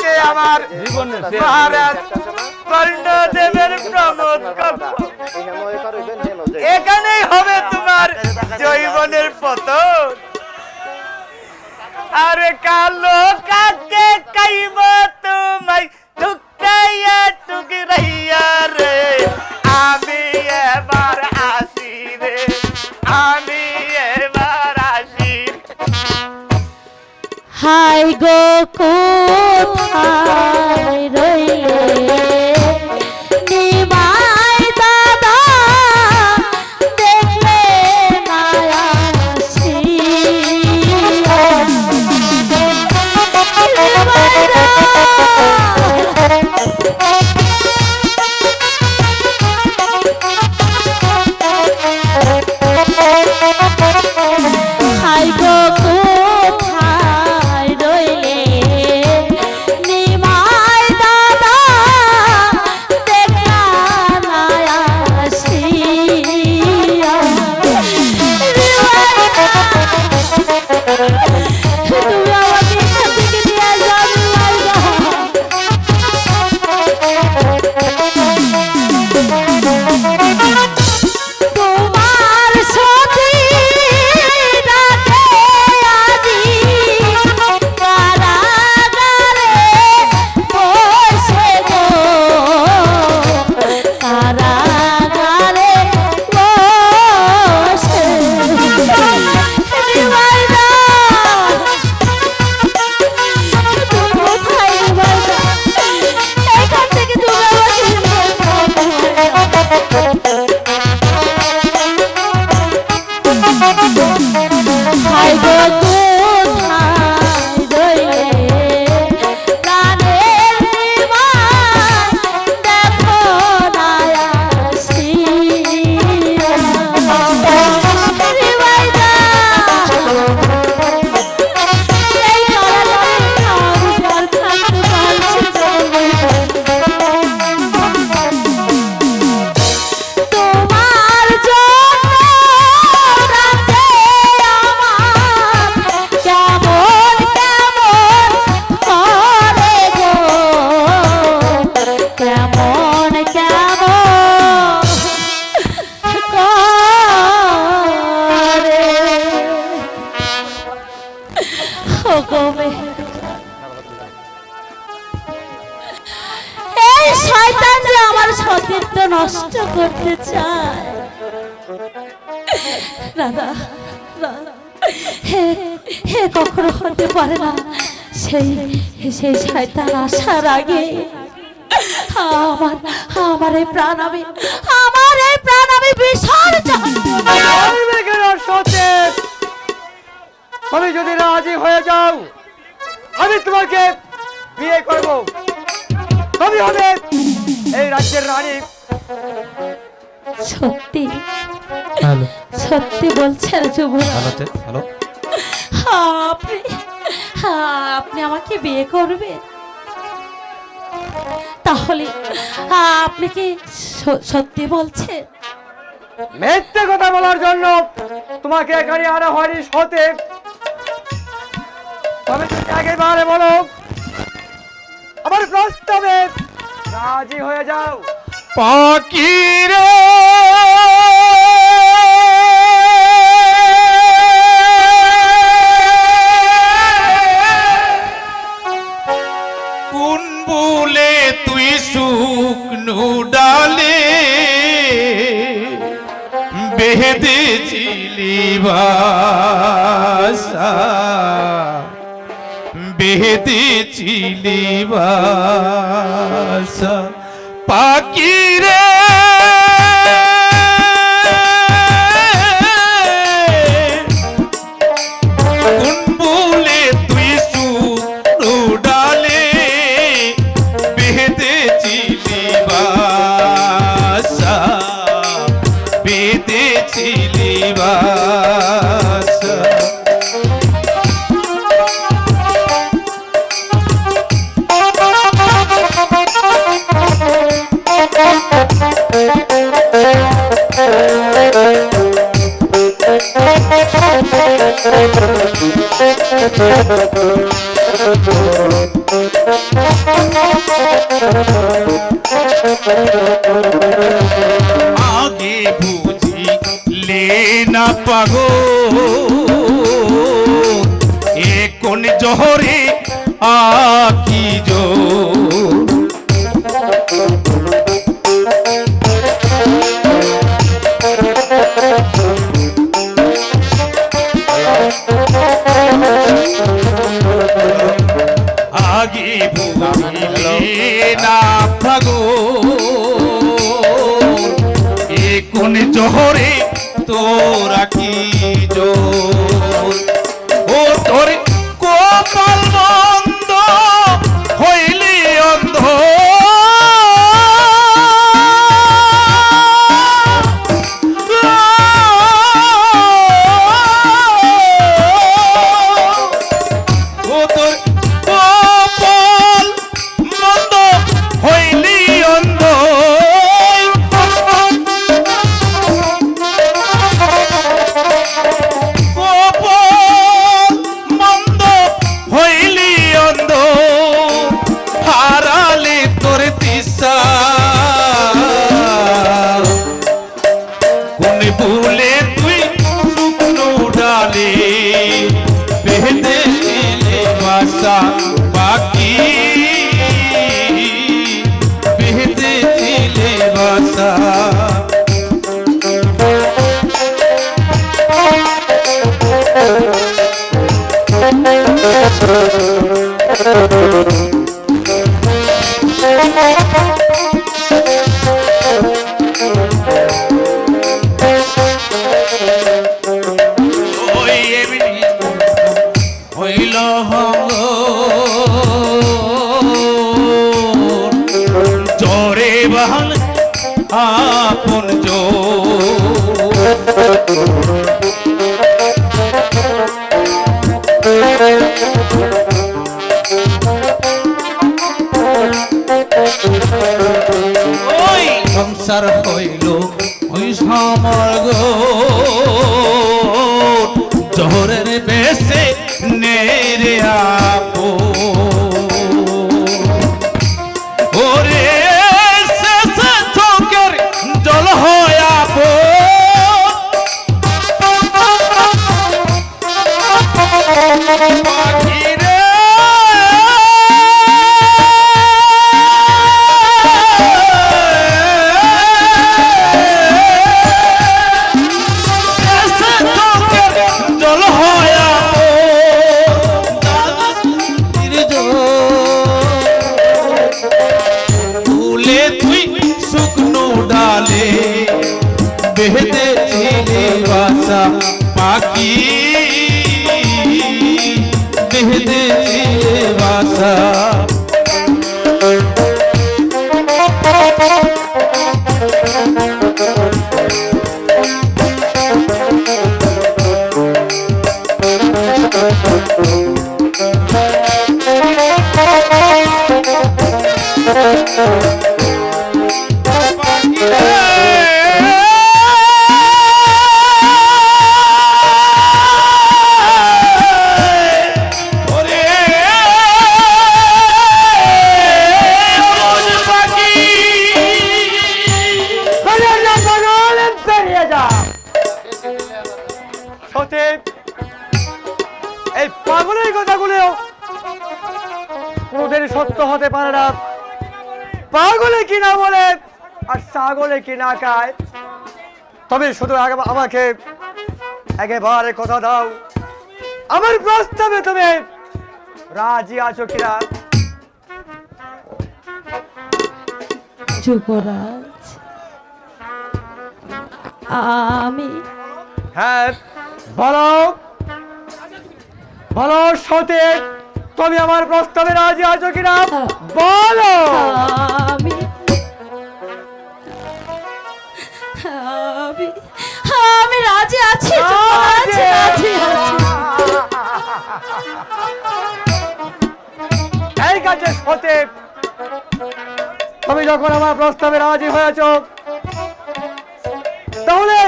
আজকে আমার মহারাজ কর্ণদেবের প্রমোদ কক্ষ। এখানেই হবে তোমার জৈবনের পতন। আরে কালো কাকে কাইব তোমায় টুকাইয়া টুকরাইয়া রে, আমি এবার আসি রে, আমি এবার আসি। হাই গো কোথায় রইলে নিমাই দাদা, দেখলে না হাই গো কোথায় রইলে নিমাই দাদা, দেখা না আসিয়া। তুমি আমাকে এখান থেকে নিয়ে যাও নিমাই দাদা। তোমার সাথে এই শয়তান যে আমার সতীত্ব নষ্ট করতে চায়। রাধা হে হে কখনো হতে পারে না। সেই সেই শয়তান আসার আগে আমার এই প্রাণ আমি বিসর্জন। তুমি যদি রাজি হয়ে যাও, আমি তোমাকে বিয়ে করব। তুমি হবে এই রাজ্যের রানী। সত্যি সত্যি বলছেন যুবরাজ? আপনি আমাকে বিয়ে করবেন? তাহলে আপনি কি সত্যি বলছেন? মিথ্যে কথা বলার জন্য তোমাকে এখানে আনা হয়নি সতে। তবে তুমি একেবারে বলো, আমার প্রস্তাবে রাজি হয়ে যাও। পাখি রে কোন বলে তুই শুকনো ডালে বেঁধেছিলি বাসা, বেঁধেছিলি বাসা পাখি রে কোন বলে তুই শুকনো ডালে বেঁধেছিলি বাসা, বেঁধেছিলি বাসা। জোর আগে ভুলিলে না ভাগো এ কোন জোরে তোরা কি জোর ও তোর কপাল বন্ধ হইলি অন্ধ ও তোর কপাল বন্ধ হইলি অন্ধ কপাল বন্ধ হইলি অন্ধ হারালে তোর দিশা কোন ভুলে তুই শুকনো ডালে বেঁধে দিলে বাসা বাকি বেঁধে দিলে বাসা ওই এমনি হইল জোরে বহাল আপন ওই সংসার হইল ওই সমর্গ জোরের বেশে নেরে আপো ওরে শেষে চোখের জল হয় আপো পাখি রে শেষে চোখের জল হয় আপো ভুলে তুই শুকনো ডালে বেঁধে ছিলে বাসা পাখি বেঁধে ছিলে বাসা সত্যি এই পাগলের কথাগুলো কোনোদিন সত্য হতে পারে না। পাগলে কি না বলে আর ছাগলে কি না খায়। তবে শুধু আমাকে একেবারে কথা দাও, আমার প্রস্তাবে তুমি রাজি আছো কিনা? যুবরাজ, আমি হ্যাঁ বলো বলো সত্যি তুমি আমার প্রস্তাবে রাজি আছো কিনা বলো। আমি আমি আমি রাজি আছি যুবরাজ, রাজি আছি। এই কাছে সত্যি তুমি যখন আমার প্রস্তাবে রাজি হয়েছো তাহলে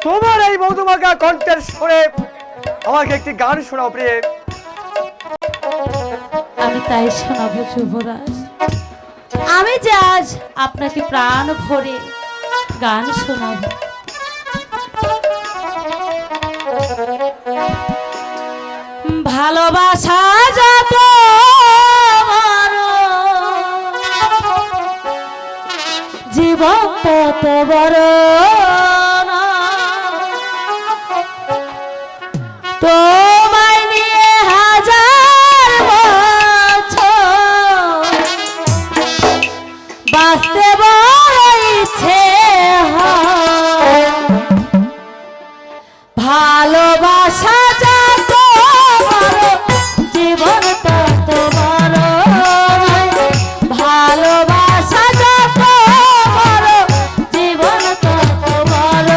তোমার এই মধুমাখা কণ্ঠের সুরে আমাকে একটি গান শোনাও প্রিয়। আমি তাই শোনাবো যুবরাজ। আমি যে আজ আপনাকে প্রাণ ভরে গান শোনাবো। ভালোবাসা যত আমার জীবন তত বড় না। তোমায় নিয়ে হাজার বছর বাঁচতে বড় ইচ্ছে হয়। ভালোবাসা যত বড় জীবন তত বড় নয়। ভালোবাসা যত বড় জীবন তত বড়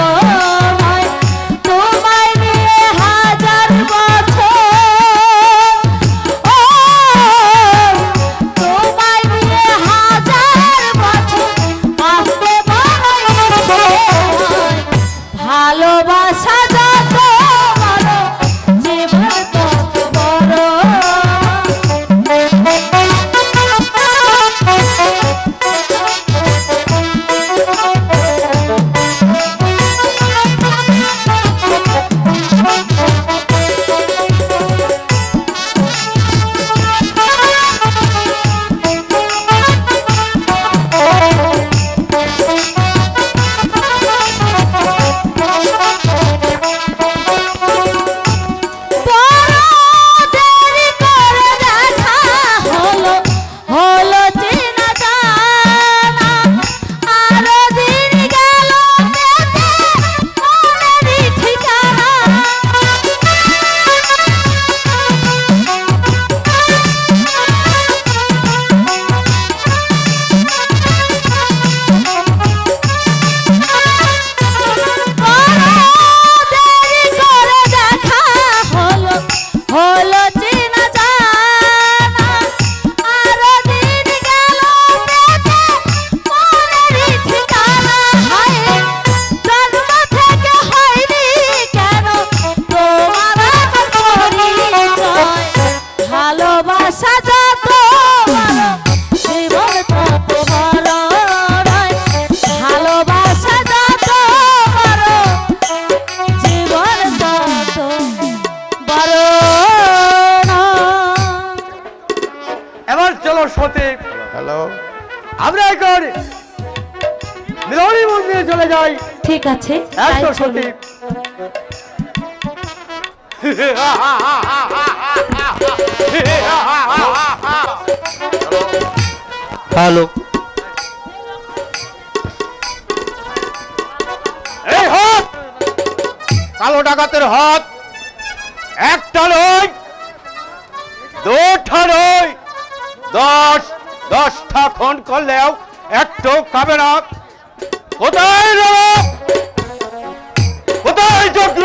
নয়। তোমায় নিয়ে হাজার বছর, ও তোমায় নিয়ে হাজার বছর বাঁচতে বড় ইচ্ছে হয়। ভালোবাসা যত বড় জীবন তত বড়। দেরি করে দেখা হলো, হলো চেনা জানা। আরো দিন গেল পেতে মনেরই ঠিকানা। দেরি করে দেখা হলো, হলো চেনা জানা। আরো দিন গেল পেতে মনেরই ঠিকানা। হায় জন্ম থেকে হয়নি কেন তোমার আমার পরিচয়। ভালোবাসা যত বড় জীবন তত বড় নয়। ভালোবাসা যত বড় জীবন তত বড় নয়। এবার চলো সতী, হ্যালো, আমরা এখন মিলনী মন্দিরে চলে যাই। ঠিক আছে, তাই একশো চলুন। সতী। হ্যালো। এই হাত, কালো ডাকাতের হাত, একটা নয়, দুটা নয়, 10টা খুন করলেও একটু খাবে না। কোথায় রব, কোথায় যজ্ঞ?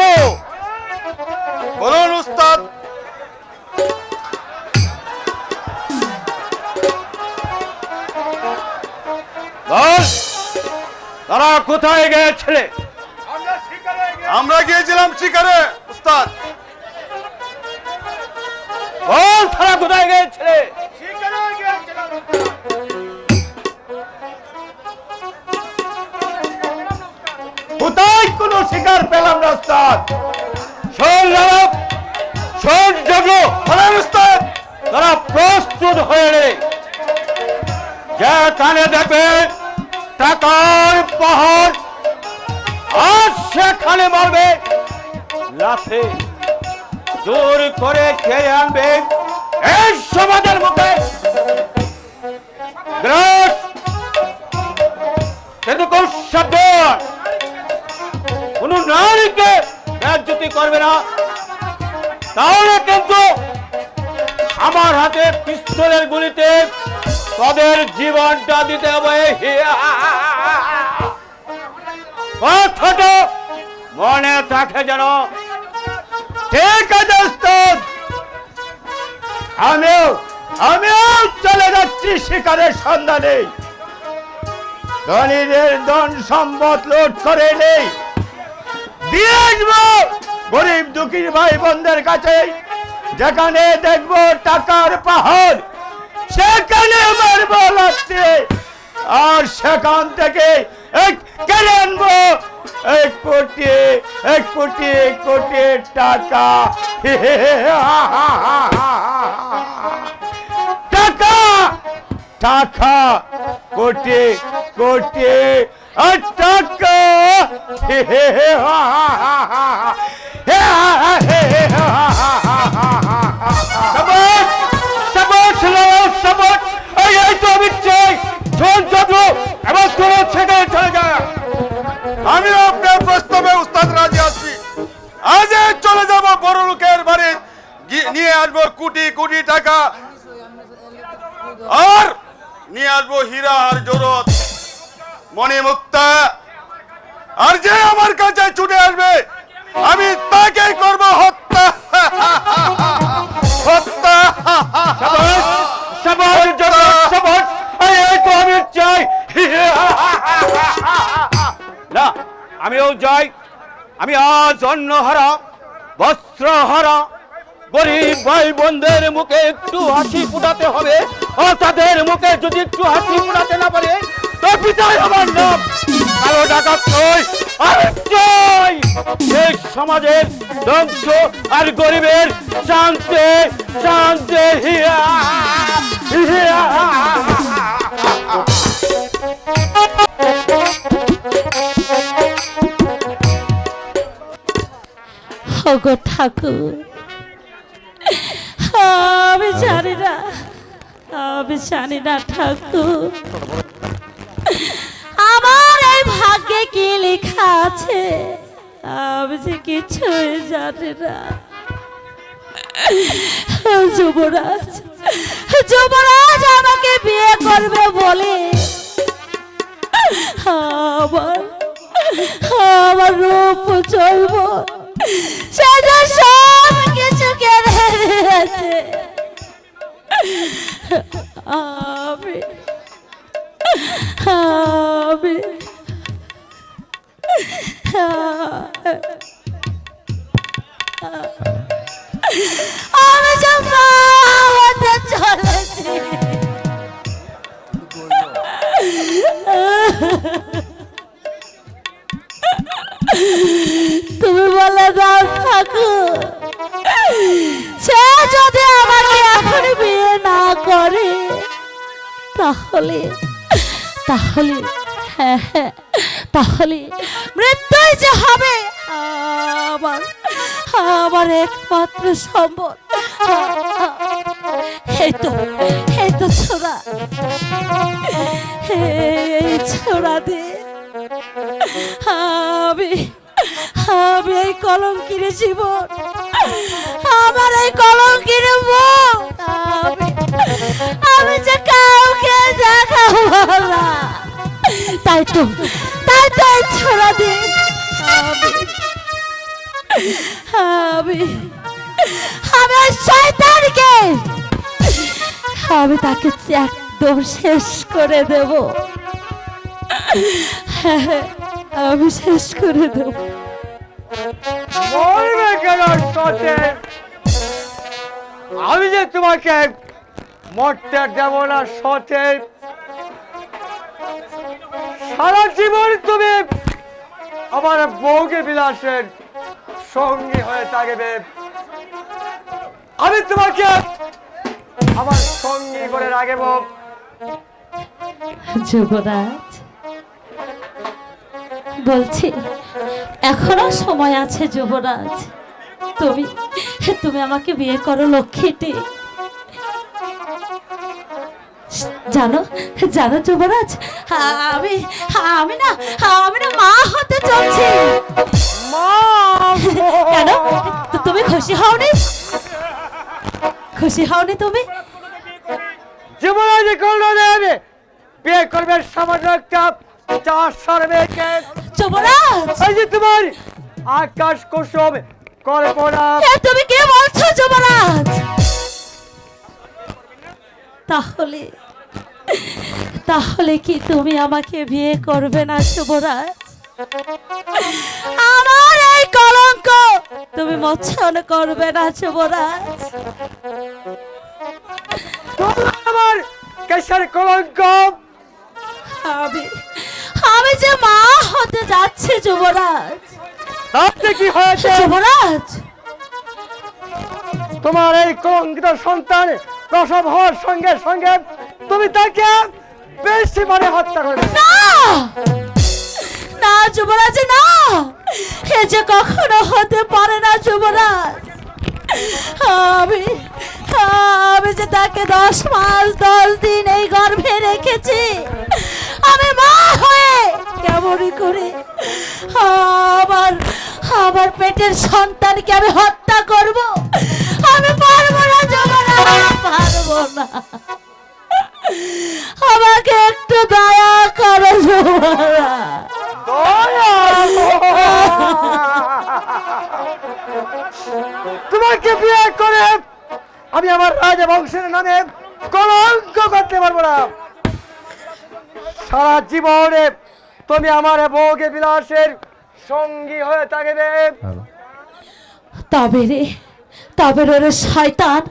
বলুন উস্তাদ। বল, তারা কোথায় গিয়েছিলে? আমরা গিয়েছিলাম শিকারে উস্তাদ। বল, তারা কোথায় গিয়েছিলে? কোথায় কোনো শিকার পেলাম না উস্তাদ। শোন লালক, শোন যজ্ঞ, বলেন উস্তাদ। তারা প্রস্তুত হয়ে নেই, যেখানে দেখবে টাকার পাহাড় আর সেখানে মারবে লাফে, জোর করে খেয়ে আনবে এই সমাজের মুখে। গ্রাস কিন্তু কোন সাবধান, কোন নারীকে বেজ্জতি করবে না, তাহলে কিন্তু আমার হাতে পিস্তলের গুলিতে তাদের জীবনটা দিতে হবে। কথাটা মনে থাকে যেন। ঠিক আছে উস্তাদ, আমিও চলে যাচ্ছি শিকারের সন্ধানে। ধনীদের ধন সম্পদ লুট করে নেই, দিয়ে আসবো গরিব দুঃখী ভাই বোনদের কাছে। যেখানে দেখবো টাকার পাহাড় সেখানে মারবো লাগতে, আর সেখান থেকে কেড়ে আনবো 1 কোটি টাকা। টাকা টাকা কোটি কোটি টাকা। সাবাস, সাবাস লাল, সাবাস। এই তো আমি চাই ঝোল চন্দ্র এবার তোর সেখানে চলে যা। আমি আপনার প্রস্তাবে উস্তাদ রাজি আছি। আজ চলে যাব বড় লোকের বাড়ি, নিয়ে আসবো কোটি কোটি টাকা, আর নিয়ে আসবো হীরা আর জরত, মণি মুক্তা। আর যে আমার কাছে ছুটে আসবে আমি তাকে করব হত্যা। হত্যা। সাবাস, সাবাস জগৎ, সাবাস। এই তো আমি চাই। না, আমিও যাই। আমি আজ অন্ন হারা, বস্ত্র হারা, গরিব ভাই বোনদের মুখে একটু হাসি ফুটাতে হবে। আর তাদের মুখে যদি একটু হাসি ফুটাতে না পারে তো পিতাই আমার নাম কালো ডাকাত নয়। আমি চাই এই সমাজের ধ্বংস আর গরিবের শান্তি, শান্তি। হিয়া হিয়া। ওগো ঠাকুর, আমি জানি না, আমি জানি না ঠাকুর, আমার এই ভাগ্যে কি লেখা আছে, আমি যে কিছুই জানি না। যুবরাজ, যুবরাজ আমাকে বিয়ে করবে বলে আমার আমার রূপ চলব সেটা সব কিছু কেড়ে নিয়েছে। আমি আমি আমি যে মা হতে চলেছি। তুমি বলে দাও ঠাকুর, সে যদি আমাকে এখন বিয়ে না করে তাহলে তাহলে হ্যাঁ হ্যাঁ তাহলে মৃত্যুই যে হবে আমার আমার একমাত্র সম্বল। এই তো ছোড়া, এই ছোড়া দিয়ে আমি আমি এই কলঙ্কির জীবন, আমার এই কলঙ্কির মুখ আমি যে কাউকে দেখাবো না। তাই তো এই ছোড়া দিয়ে আমি আমি ওই শয়তানকে আমি তাকে একদম শেষ করে দেব। আমি শেষ করে দেব। মরবে কেন সতে? আমি যে তোমাকে মরতে দেব না সতে। সারা জীবন তুমি আমার বউকে বিলাসের সঙ্গী হয়ে থাকবে। আমি তোমাকে আমার সঙ্গী করে রাখব। যুবরাজ বলছি এখনো সময় আছে যুবরাজ, তুমি তুমি আমাকে বিয়ে করো লক্ষ্মীটি। জানো জানো যুবরাজ, আমি আমি না আমি না মা হতে চলছি। মা কেন তুমি খুশি হওনি? খুশি হওনি তুমি? জীবনে করলো দেবে বিয়ে করবে সামান্য একটা 4 মেয়েকে। যুবরাজ এই যে তোমার আকাশ কুসুম কল্পনা। তুমি কে বলছো যুবরাজ? তাহলে তাহলে কি তুমি আমাকে বিয়ে করবে না যুবরাজ? আমার এই কলঙ্ক তুমি মোচন করবে না যুবরাজ? আমার কেশর কলঙ্ক। আমি আমি যে মা হতে যাচ্ছি যুবরাজ। তাতে কি হয়েছে যুবরাজ তোমার এই কলঙ্কিত সন্তান প্রসব হওয়ার সঙ্গে সঙ্গে তুমি তাকে বেশি মানে হত্যা করবে। না না যুবরাজ না, এ যে কখনো হতে পারে না যুবরাজ। আমি আমি যে তাকে 10 মাস 10 দিন এই গর্ভে রেখেছি, আমি মা হয়ে কেমনই করে আমার আমার পেটের সন্তানকে আমি হত্যা করব? আমি পারবো না যুবরাজ, পারবো না। আমাকে একটু দয়া করো যুবরাজ। তোমাকে বিয়ে করে আমি আমার রাজবংশের নামে কলঙ্ক করতে পারবো না। সারা জীবনে তুমি আমার ভোগে বিলাসের সঙ্গী হয়ে থাকবে। তবে রে শয়তান,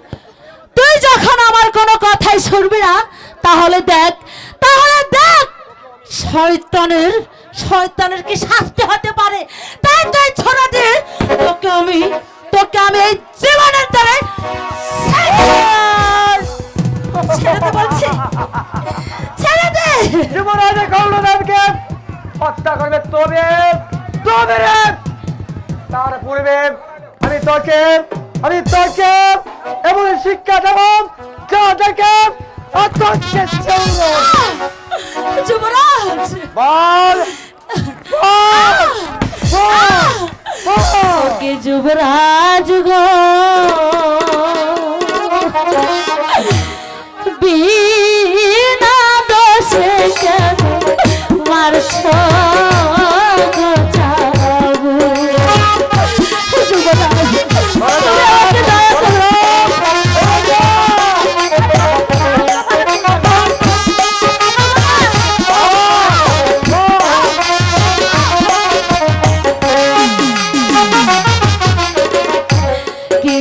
তুই যখন আমার কোনো কথাই শুনবি না, তাহলে দেখ শয়তানের কি শাস্তি হতে পারে। তাই তুই ছোড়া দে, তোকে আমি এই জীবনের দ্বারা ছেড়ে দে বলছি, ছেড়ে দে। যুবরাজে কর্ণদেবকে হত্যা করবে, তবে রে তার পূর্বে আমি তোকে এমন শিক্ষা দেব যা দেখে যুবরাজ বল ওকে যুবরাজ গো, বিনা দোষে কেন মারছ গো চাবু? যুবরাজ আমাকে দয়া করো। কি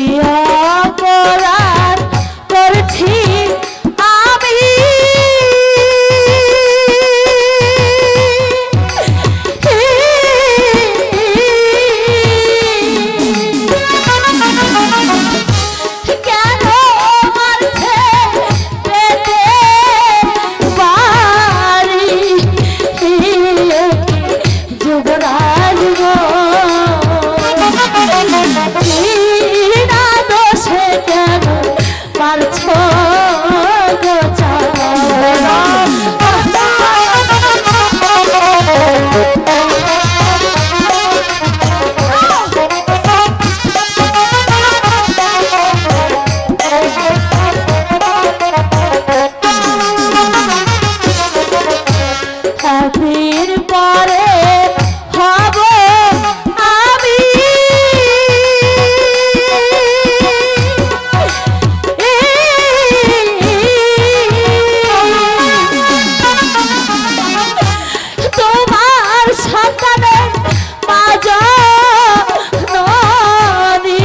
অপরাধ করেছি আমি, কেন মারছে পেটে বাড়ি? যুবরাজ গো, বিনা দোষে কেন মারছ গো একদিন পরে হব আমি তোমার সন্তানের মাঝ ননি।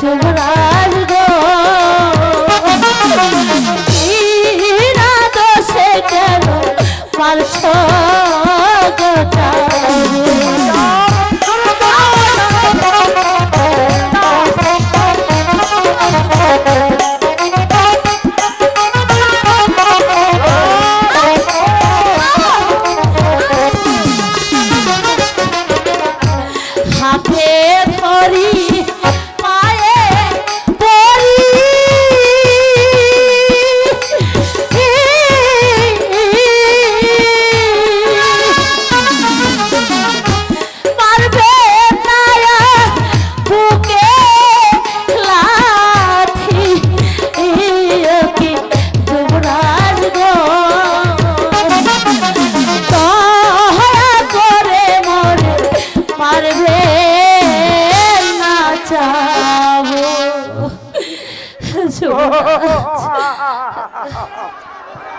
যুবরাজ গো, বিনা দোষে কেন মারছ গো চাবু? হাতে ধরি পায়ে পড়ি, মারবে নায়া বুকে লাথি। কি যুবরাজ গো, দয়া করে মরে মারবে না চাবো।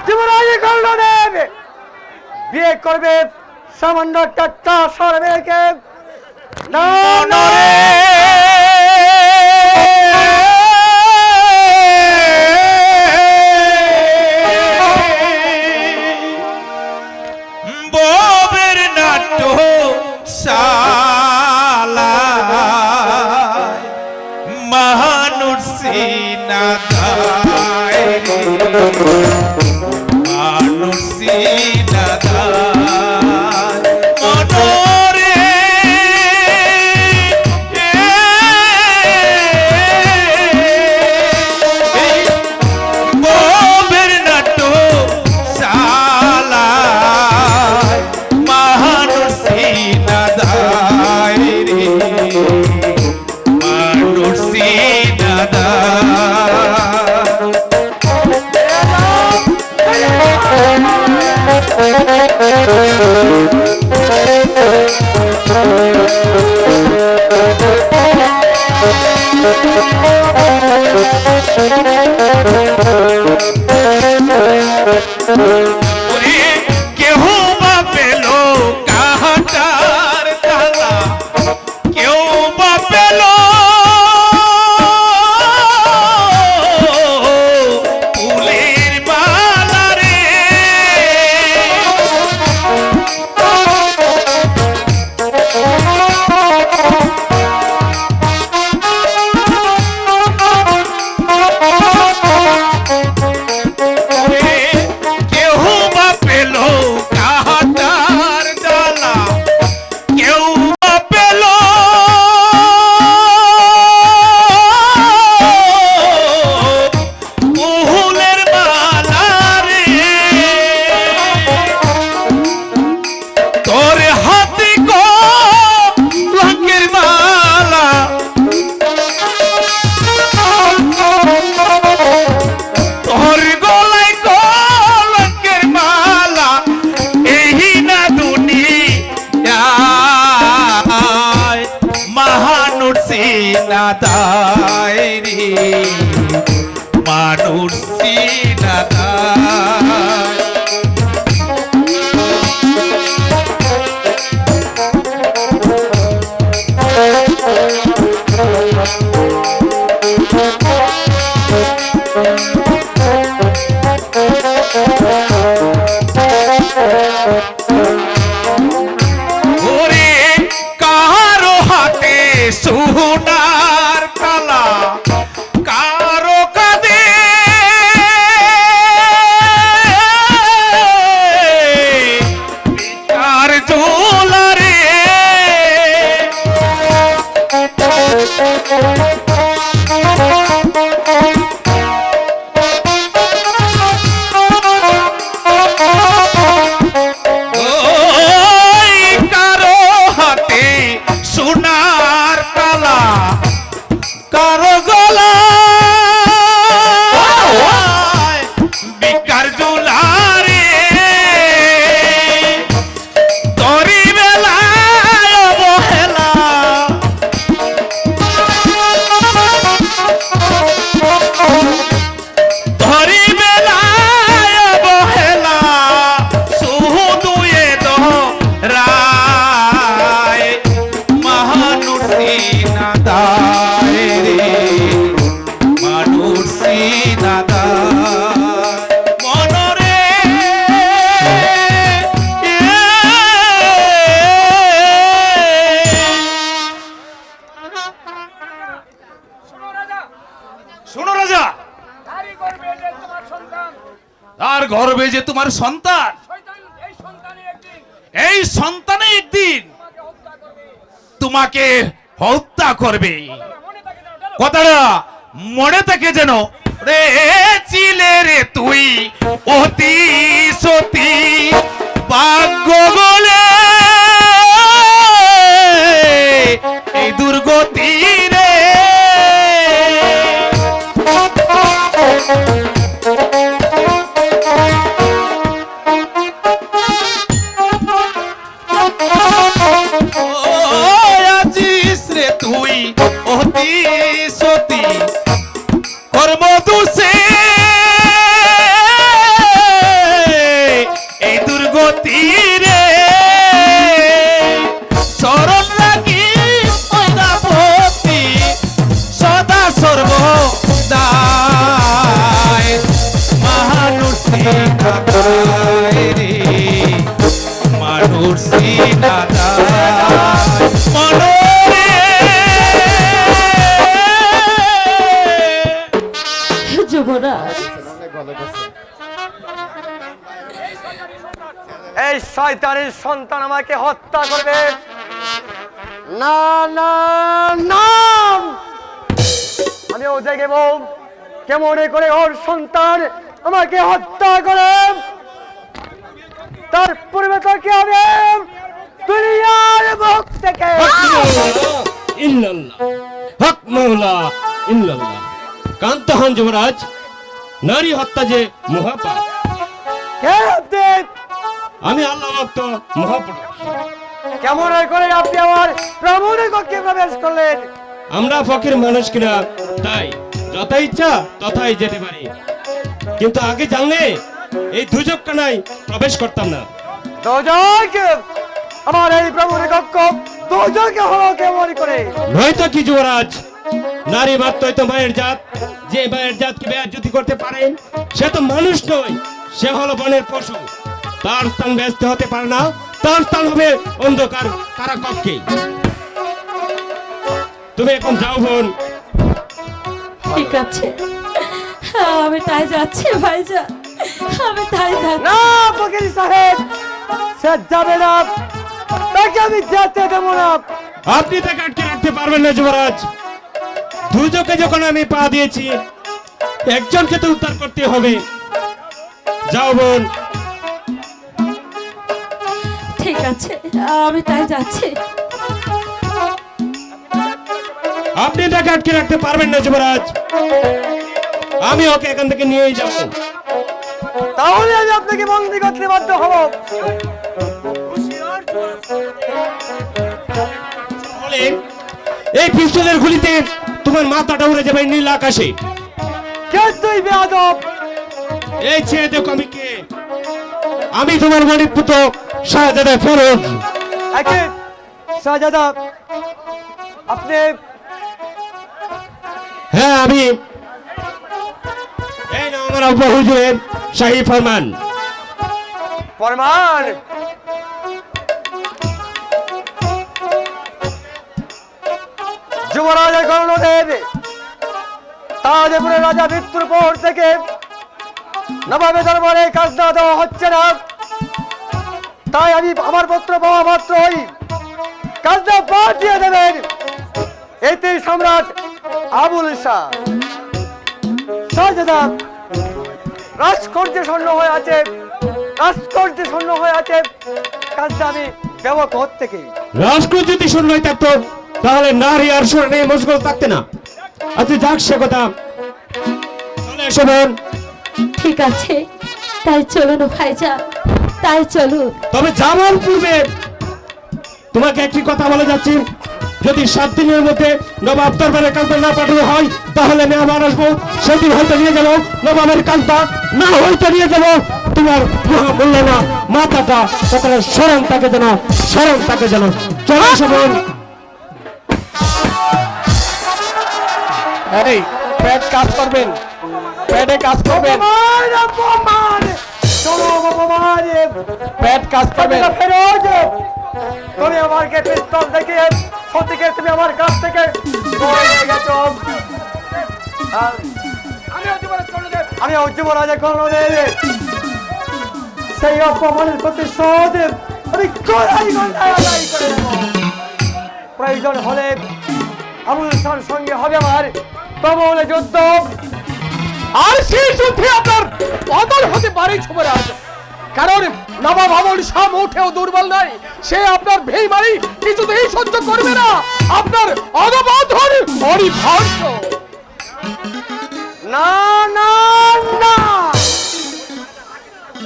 যুবরাজে কর্ণদেব বিয়ে করবে সামান্য একটা চাষার মেয়েকে। না না ববের নাট্য শালা মানুষ সিনা মানুষ ওরে কেহ বা পেল কাহাটার তালা, কেউ বা পেল ফুলের মালা রে। ওরে কেউ বা পেল কাহাটার জ্বালা, কেউ বা পেল ফুলের মালা রে। তোর হাতে কলঙ্কের মালা, তোর গলায় কলঙ্কের মালা, এই না দুনিয়ায় মানুষ সিনা দায় রে, মানুষ সিনা দায়। ওরে কারো হাতে সোনার থালা, কারো কাঁধে পিতার ঝোলা রে। ওই কারো হাতে সোনার তালা, কারো গলায় বিকার ঝোলা রে। তরি বেলায় অবহেলা, ধরি বেলায় অবহেলা, শুধু এ দোহরায় মানুষ সিনা দায় রে, মানুষ সিনা দায় মনরে। শোনো রাজা, তার গর্বে যে তোমার সন্তান, এই সন্তানে একদিন তোমাকে হত্যা করবে। কথাটা মনে থাকে যেন রে। ছিলে রে তুই অতি সতী, ভাগ্য বলে এই দুর্গতি রে। আজিস রে তুই অতি সতী, কর্ম দোষে এই দুর্গতি রে। চরণ লাগি সদাপতি, সদা সর্বদায় মানুষ সিনা দায় রে, মানুষ সিনা দায় মনরে। যুবরাজ, এই শয়তানের সন্তান আমাকে হত্যা করবে। না না না, আমি ও দেখব কেমন করে ওর সন্তান আমাকে হত্যা করে। তার পূর্বে তাকে আমি দুনিয়ার মুখ থেকে ইল্লাল্লাহ, হক মাওলা ইল্লাল্লাহ। কান্ত হন যুবরাজ, নারী হত্যা যে মহাপাপ। কে আপনি? আমি আল্লাহ ভক্ত মহাপুরুষ। কেমন করে আপনি আমার ব্রাহ্মণের কক্ষে প্রবেশ করলেন? আমরা ফকির মানুষ কিনা, তাই যথা ইচ্ছা তথাই যেতে পারি, কিন্তু আগে জানলে এই দুজকখানায় প্রবেশ করতাম না। দোজক! আমার এই ব্রাহ্মণের কক্ষ দোজকে হলো কেমন করে? নয়তো কি যুবরাজ, নারী মাত্রই তো মায়ের জাত, যে মায়ের জাতকে বেয়াজ্জতি করতে পারেন সে তো মানুষ নয়, সে হলো বনের পশু। তার স্থান ব্যস্ত হতে পারে না, তার স্থান হবে অন্ধকার কারাকক্ষে। তুমি এখন যাও বোন। ঠিক আছে, আমি তাই যাচ্ছি ভাইজান, আমি তাই যাচ্ছি। না ফকির সাহেব, সে যাবে না, তাকে আমি যেতে দেবো না। আপনি তাকে আটকে রাখতে পারবেন না যুবরাজ। দুজকে যখন আমি পা দিয়েছি, একজনকে তো উদ্ধার করতে হবে। যাও বোন। ঠিক আছে, আমি তাই যাচ্ছি। আপনি তাকে আটকে রাখতে পারবেন না যুবরাজ, আমি ওকে এখান থেকে নিয়েই যাব। তাহলে আমি আপনাকে বন্দি করতে বাধ্য হব। তাহলে এই পিস্তলের গুলিতে তোমার মাথাটা উড়ে যাবে নীল আকাশে। কে তুই বেয়াদব? এই ছেড়ে দেখো আমি কে। আমি তোমার মানিক পুত্র শাহজাদা ফেরোজ। একে শাহজাদা, আপনি? হ্যাঁ আমি। এই না আমার আব্বা হুজুরের শাহী ফরমান। ফরমান? যুবরাজ কর্ণদেব তাজপুরের রাজা মৃত্যুর পর থেকে নবাবে দরবারে কাজ দেওয়া হচ্ছে না, তাই আমি আমার পত্র পাওয়া মাত্রই কাজটা পাঠিয়ে দেবেন এতে সম্রাট আবুল শাহ। শাহজাদা, রাজকর্যে স্বর্ণ হয়ে আছে, রাজকর্যে স্বর্ণ হয়ে আছে, কাজটা আমি দেবো থেকে। রাষ্ট্র যদি শূন্য থাকতো তাহলে নারী আর স্বর্ণে মশগুল থাকতে না। আচ্ছা যাক সে কথা, চলে এসো বোন। ঠিক আছে, তাই চলুন ভাইজান, তাই চলুন। তবে যাওয়ার পূর্বে তোমাকে একটি কথা বলে যাচ্ছি, যদি 7 দিনের মধ্যে নবাব দরবারের কাজটা না পাঠানো হয় তাহলে আমি আবার আসবো। সেদিন হয়তো নিয়ে যাবো নবাবের কাজটা, না হয়তো নিয়ে যাবো তোমার মহামূল্যনা মাথাটা। তখন স্মরণ থাকে যেন, স্মরণ থাকে যেন। চলে এসো বোন। এই পেট কাজ করবেন, পেটে কাজ করবেন, অপমান, অপমান! চলো অপমান! পেট কাজ করবেন। ফেরোজ, তুমি আমাকে পিস্তল দেখিয়ে সত্যিকে তুমি আমার কাছ থেকে সরে গেছো। আমি যুবরাজের কর্ণদেব, সেই অপমানের প্রতিশোধ আমি গলায় গলায় আদায় করে নেব। প্রয়োজন হলে আবুল শাহর সঙ্গে হবে আমার প্রবল যুদ্ধ। আর সেই যুদ্ধে আপনার বদল হতে পারে যুবরাজ, কারণ নবাব আবুল শাহ উঠেও দুর্বল নাই। সে আপনার ভেইমারি কিছুতেই সহ্য করবে না, আপনার অগবাধন অরিভার্য। না না না,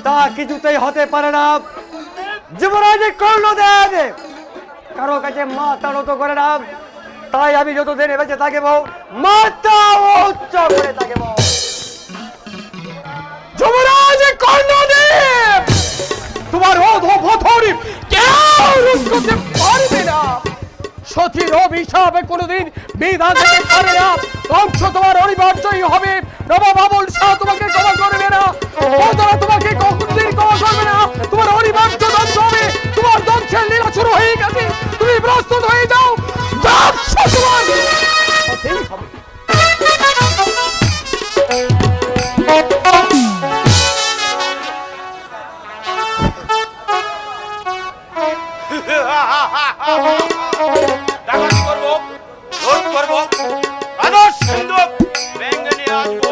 তা কিছুতেই হতে পারে না। যুবরাজের কর্ণদেব কারো কাছে মাথা নত করে না, তাই আমি যতদিন বেঁচে থাকব মাথা উচ্চ করে থাকব। যুবরাজ কর্ণদেব, তোমার অধোপথর কেউ রোধ করতে পারবে না। সতীর অভিশাপ কোনোদিন বিধান থেকে পারে না। ধ্বংস তোমার অনিবার্যই হবে। নবাব আবুল শাহ তোমাকে ক্ষমা করবে না, ওরা তোমাকে কখনোদিন ক্ষমা করবে না। তোমার অনিবার্য ধ্বংস হবে। তোমার ধ্বংসের লীলা শুরু হয়ে গেছে, তুমি প্রস্তুত হয়ে যাও। ধ্বংস তোমার হতেই হবে। ডাকাতি করবো, লুট করবো, আদর্শ সিন্ধুক ভেঙে নিয়ে আসবো।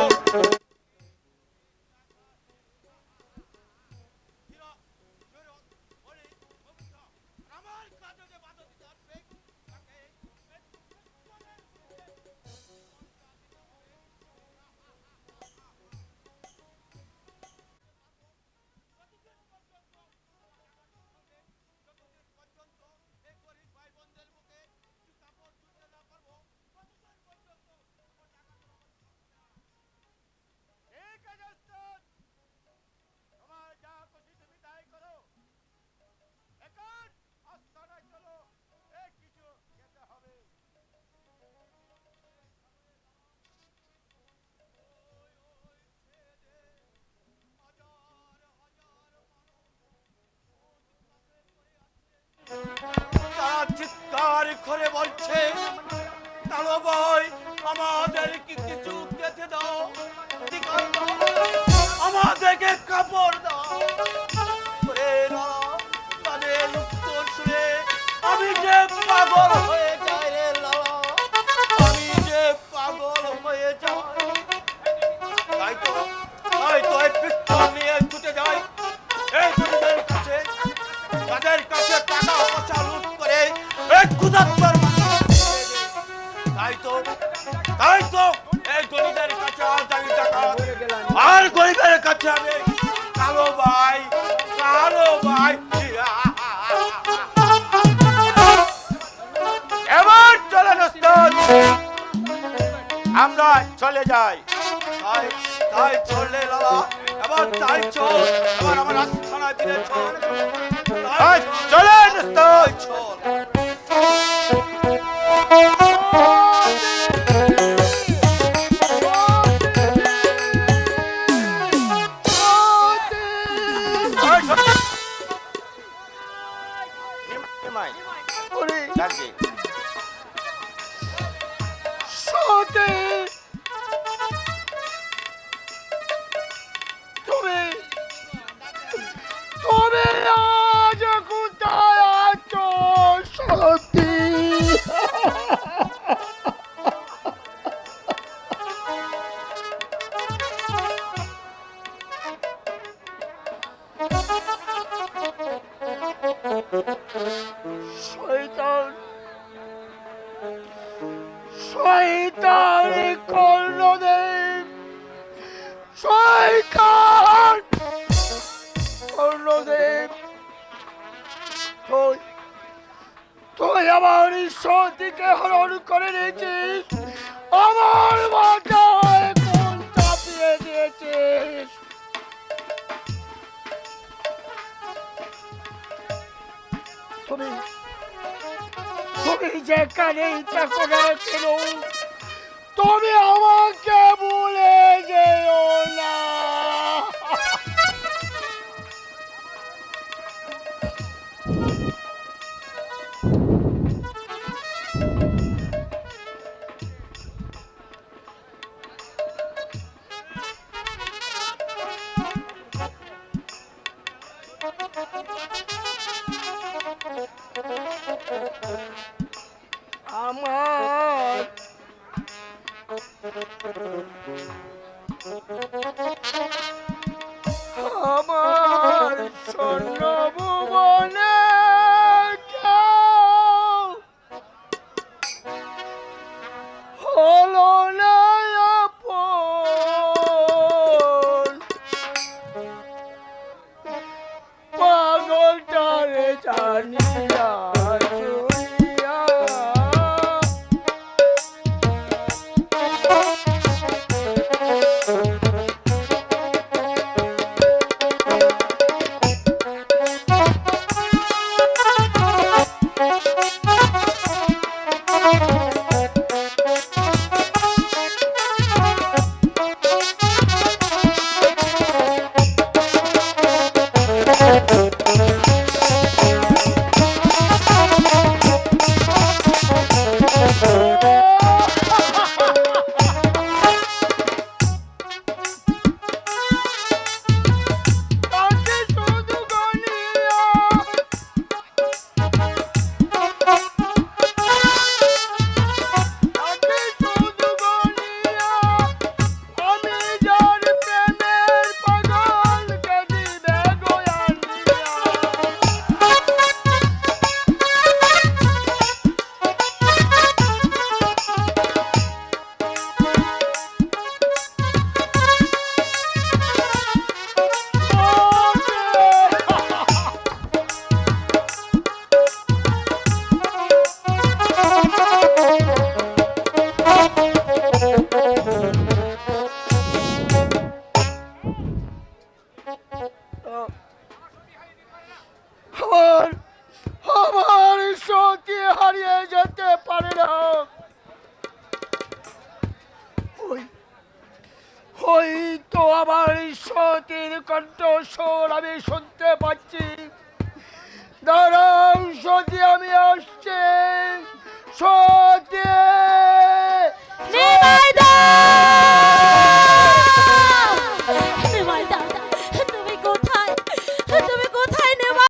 বাঁচাবে কালো ভাই, কালো ভাই। এবার চলেন ওস্তাদ, আমরা চলে যাই। তাই তাই চললে লালা, এবার তাই চল, এবার আমার আস্থানা দিলে চল। তাই চলেন ওস্তাদ, চল। শয়তান, শয়তান কর্ণদেব, শয়তান কর্ণদেব, তুই আমার সতীকে হরণ করে নিয়েছিস, আমার মাথায় কোন চাপিয়ে দিয়েছিস। তুমি যেখানেই থাকো না কেন, তুমি আমাকে ভুলে যেও না। আমার আমার স্বর্ণ ভুবনে হলো না আপন, পাগলটারে জানিয়া চুরিয়া। আমার সতী হারিয়ে যেতে পারে না। হয়তো আমার সতীর কণ্ঠস্বর আমি শুনতে পাচ্ছি। দাঁড়াও সতী, আমি আসছি।